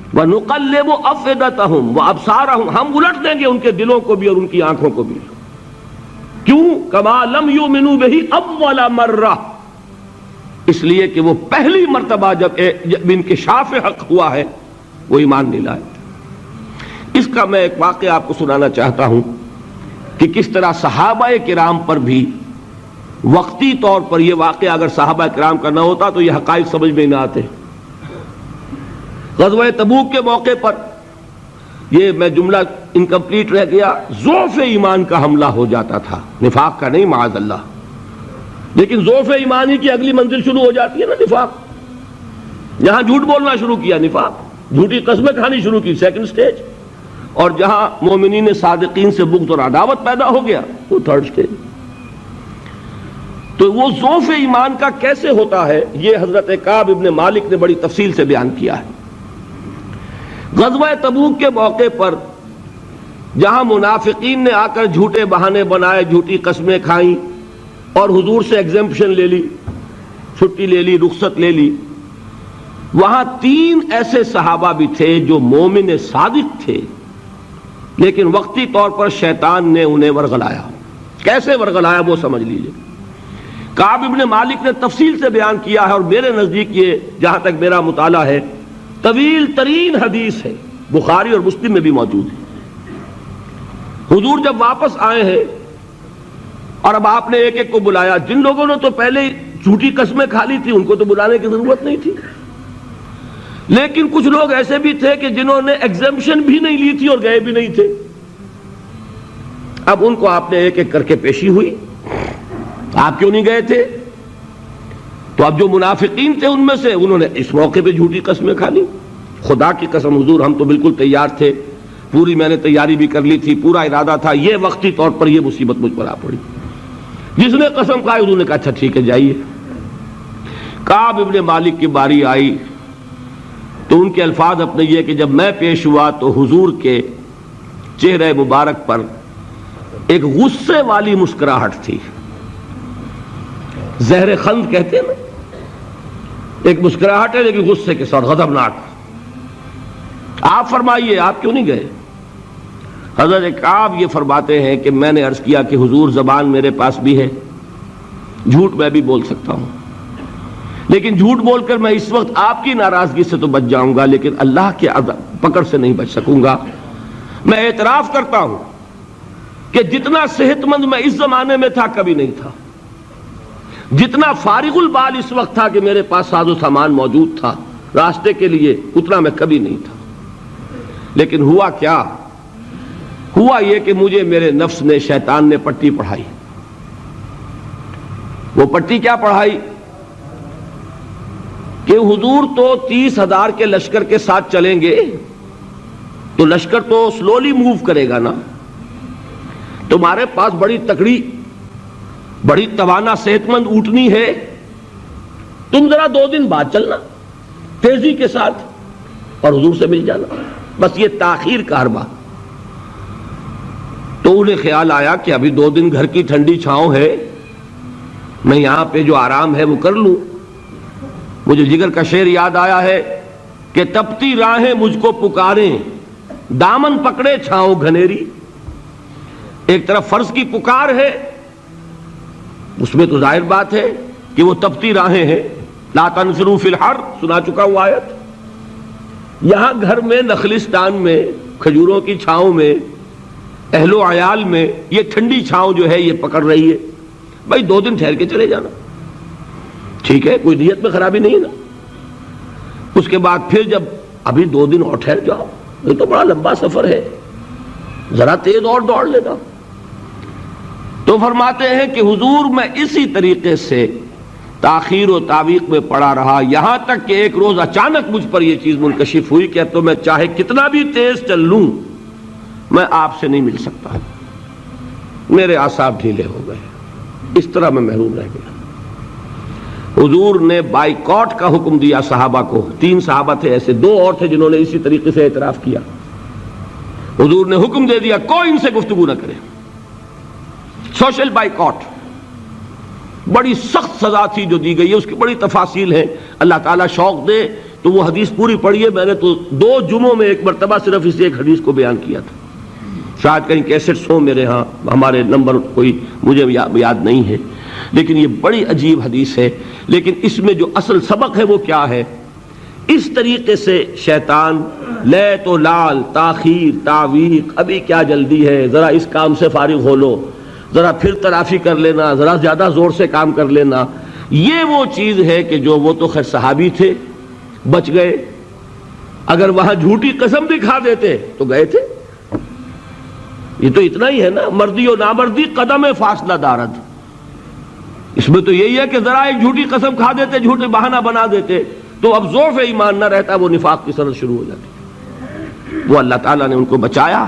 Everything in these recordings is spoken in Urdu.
وَنُقَلِّبُ أَفْئِدَتَهُمْ وَأَبْصَارَهُمْ، ہم الٹ دیں گے ان کے دلوں کو بھی اور ان کی آنکھوں کو بھی. کیوں؟ كَمَا لَمْ يُؤْمِنُوا بِهِ أَوَّلَ مَرَّةٍ، اس لیے کہ وہ پہلی مرتبہ جب انکشاف حق ہوا ہے وہ ایمان نہیں لائے. اس کا میں ایک واقعہ آپ کو سنانا چاہتا ہوں کہ کس طرح صحابہ کرام پر بھی وقتی طور پر یہ واقعہ اگر صحابہ کرام کا نہ ہوتا تو یہ حقائق سمجھ میں نہ آتے. غزوہ تبوک کے موقع پر یہ میں جملہ انکمپلیٹ رہ گیا، ضعف ایمان کا حملہ ہو جاتا تھا، نفاق کا نہیں معاذ اللہ، لیکن ضعف ایمانی کی اگلی منزل شروع ہو جاتی ہے نا نفاق. جہاں جھوٹ بولنا شروع کیا نفاق، جھوٹی قسمیں کھانی شروع کی سیکنڈ سٹیج، اور جہاں مومنین صادقین سے بغض اور عداوت پیدا ہو گیا وہ تھرڈ سٹیج. تو وہ ضعف ایمان کا کیسے ہوتا ہے یہ حضرت کعب ابن مالک نے بڑی تفصیل سے بیان کیا ہے. غزوہ تبوک کے موقع پر جہاں منافقین نے آ کر جھوٹے بہانے بنائے، جھوٹی قسمیں کھائیں اور حضور سے ایگزمپشن لے لی، چھٹی لے لی، رخصت لے لی، وہاں 3 ایسے صحابہ بھی تھے جو مومن صادق تھے، لیکن وقتی طور پر شیطان نے انہیں ورغلایا. کیسے ورغلایا وہ سمجھ لیجئے. کعب ابن مالک نے تفصیل سے بیان کیا ہے، اور میرے نزدیک یہ جہاں تک میرا مطالعہ ہے طویل ترین حدیث ہے، بخاری اور مسلم میں بھی موجود ہے. حضور جب واپس آئے ہیں اور اب آپ نے ایک ایک کو بلایا، جن لوگوں نے تو پہلے جھوٹی قسمیں کھا لی تھی ان کو تو بلانے کی ضرورت نہیں تھی، لیکن کچھ لوگ ایسے بھی تھے کہ جنہوں نے ایگزمپشن بھی نہیں لی تھی اور گئے بھی نہیں تھے. اب ان کو آپ نے ایک ایک کر کے پیشی ہوئی، آپ کیوں نہیں گئے تھے؟ تو اب جو منافقین تھے ان میں سے انہوں نے اس موقع پہ جھوٹی قسمیں کھا لی. خدا کی قسم حضور ہم تو بالکل تیار تھے، پوری میں نے تیاری بھی کر لی تھی، پورا ارادہ تھا، یہ وقتی طور پر یہ مصیبت مجھ پر آ پڑی. جس نے قسم کھائی انہوں نے کہا اچھا ٹھیک ہے جائیے. کعب ابن مالک کی باری آئی تو ان کے الفاظ اپنے یہ کہ جب میں پیش ہوا تو حضور کے چہرے مبارک پر ایک غصے والی مسکراہٹ تھی. زہر خند کہتے ہیں نا، ایک مسکراہٹ ہے لیکن غصے کے ساتھ، غضبناک. آپ فرمائیے آپ کیوں نہیں گئے؟ حضرت کعب یہ فرماتے ہیں کہ میں نے عرض کیا کہ حضور زبان میرے پاس بھی ہے، جھوٹ میں بھی بول سکتا ہوں، لیکن جھوٹ بول کر میں اس وقت آپ کی ناراضگی سے تو بچ جاؤں گا لیکن اللہ کے پکڑ سے نہیں بچ سکوں گا. میں اعتراف کرتا ہوں کہ جتنا صحت مند میں اس زمانے میں تھا کبھی نہیں تھا، جتنا فارغ البال اس وقت تھا کہ میرے پاس ساز و سامان موجود تھا راستے کے لیے، اتنا میں کبھی نہیں تھا. لیکن ہوا کیا؟ ہوا یہ کہ مجھے میرے نفس نے، شیطان نے پٹی پڑھائی. وہ پٹی کیا پڑھائی کہ حضور تو 30,000 کے لشکر کے ساتھ چلیں گے تو لشکر تو سلولی موو کرے گا نا، تمہارے پاس بڑی تکڑی، بڑی توانا صحت مند اونٹنی ہے، تم ذرا 2 دن بعد چلنا تیزی کے ساتھ اور حضور سے مل جانا. بس یہ تاخیر کا حربہ. تو انہیں خیال آیا کہ ابھی 2 دن گھر کی ٹھنڈی چھاؤں ہے، میں یہاں پہ جو آرام ہے وہ کر لوں. مجھے جگر کا شعر یاد آیا ہے کہ تپتی راہیں مجھ کو پکاریں، دامن پکڑے چھاؤں گھنیری. ایک طرف فرض کی پکار ہے، اس میں تو ظاہر بات ہے کہ وہ تپتی راہیں ہیں. لا تنفروا فی الحر سنا چکا ہوں آیت. یہاں گھر میں، نخلستان میں، کھجوروں کی چھاؤں میں، اہل و عیال میں یہ ٹھنڈی چھاؤں جو ہے یہ پکڑ رہی ہے. بھائی 2 دن ٹھہر کے چلے جانا، ٹھیک ہے، کوئی نیت میں خرابی نہیں ہے نا. اس کے بعد پھر جب ابھی 2 دن اور ٹھہر جاؤ، یہ تو بڑا لمبا سفر ہے، ذرا تیز اور دوڑ لینا. تو فرماتے ہیں کہ حضور میں اسی طریقے سے تاخیر و تعویق میں پڑا رہا، یہاں تک کہ ایک روز اچانک مجھ پر یہ چیز منکشف ہوئی کہ تو میں چاہے کتنا بھی تیز چل لوں میں آپ سے نہیں مل سکتا. میرے اعصاب ڈھیلے ہو گئے، اس طرح میں محروم رہ گیا. حضور نے بائیکاٹ کا حکم دیا صحابہ کو. 3 صحابہ تھے ایسے، 2 اور تھے جنہوں نے اسی طریقے سے اعتراف کیا. حضور نے حکم دے دیا کوئی ان سے گفتگو نہ کرے، سوشل بائیکاٹ. بڑی سخت سزا تھی جو دی گئی ہے، اس کی بڑی تفاصیل ہیں. اللہ تعالیٰ شوق دے تو وہ حدیث پوری پڑھیے. میں نے تو 2 جمعوں میں ایک مرتبہ صرف اس ایک حدیث کو بیان کیا تھا. شاید کہیں کیسٹس ہوں میرے ہاں، ہمارے نمبر کوئی مجھے یاد نہیں ہے، لیکن یہ بڑی عجیب حدیث ہے. لیکن اس میں جو اصل سبق ہے وہ کیا ہے؟ اس طریقے سے شیطان لیت و لال، تاخیر، تعویق، ابھی کیا جلدی ہے، ذرا اس کام سے فارغ ہو لو، ذرا پھر تلافی کر لینا، ذرا زیادہ زور سے کام کر لینا. یہ وہ چیز ہے کہ جو وہ تو خیر صحابی تھے، بچ گئے. اگر وہاں جھوٹی قسم بھی کھا دیتے تو گئے تھے. یہ تو اتنا ہی ہے نا، مردی و نامردی قدم فاصلہ دارد. اس میں تو یہی ہے کہ ذرا ایک جھوٹی قسم کھا دیتے، جھوٹے بہانہ بنا دیتے تو اب ضعف ایمان نہ رہتا، وہ نفاق کی سند شروع ہو جاتی. وہ اللہ تعالیٰ نے ان کو بچایا.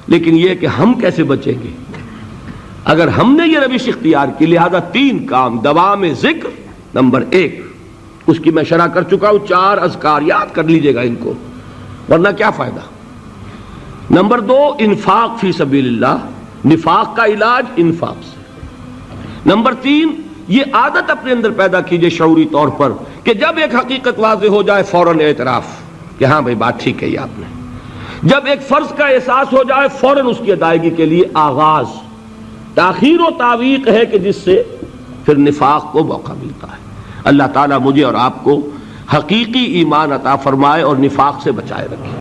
لیکن یہ کہ ہم کیسے بچیں گے اگر ہم نے یہ روش اختیار کی؟ لہذا 3 کام. دوام ذکر نمبر 1، اس کی میں شرح کر چکا ہوں. 4 اذکار یاد کر لیجئے گا ان کو، ورنہ کیا فائدہ. نمبر 2، انفاق فی سبیل اللہ، نفاق کا علاج انفاق سے. نمبر 3، یہ عادت اپنے اندر پیدا کیجئے شعوری طور پر کہ جب ایک حقیقت واضح ہو جائے فوراً اعتراف کہ ہاں بھائی بات ٹھیک کہی آپ نے. جب ایک فرض کا احساس ہو جائے فوراً اس کی ادائیگی کے لیے آغاز. تاخیر و تعویق ہے کہ جس سے پھر نفاق کو موقع ملتا ہے. اللہ تعالیٰ مجھے اور آپ کو حقیقی ایمان عطا فرمائے اور نفاق سے بچائے رکھے.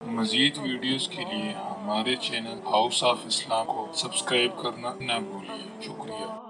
مزید ویڈیوز کے لیے ہمارے چینل ہاؤس آف اسلام کو سبسکرائب کرنا نہ بھولیے. شکریہ.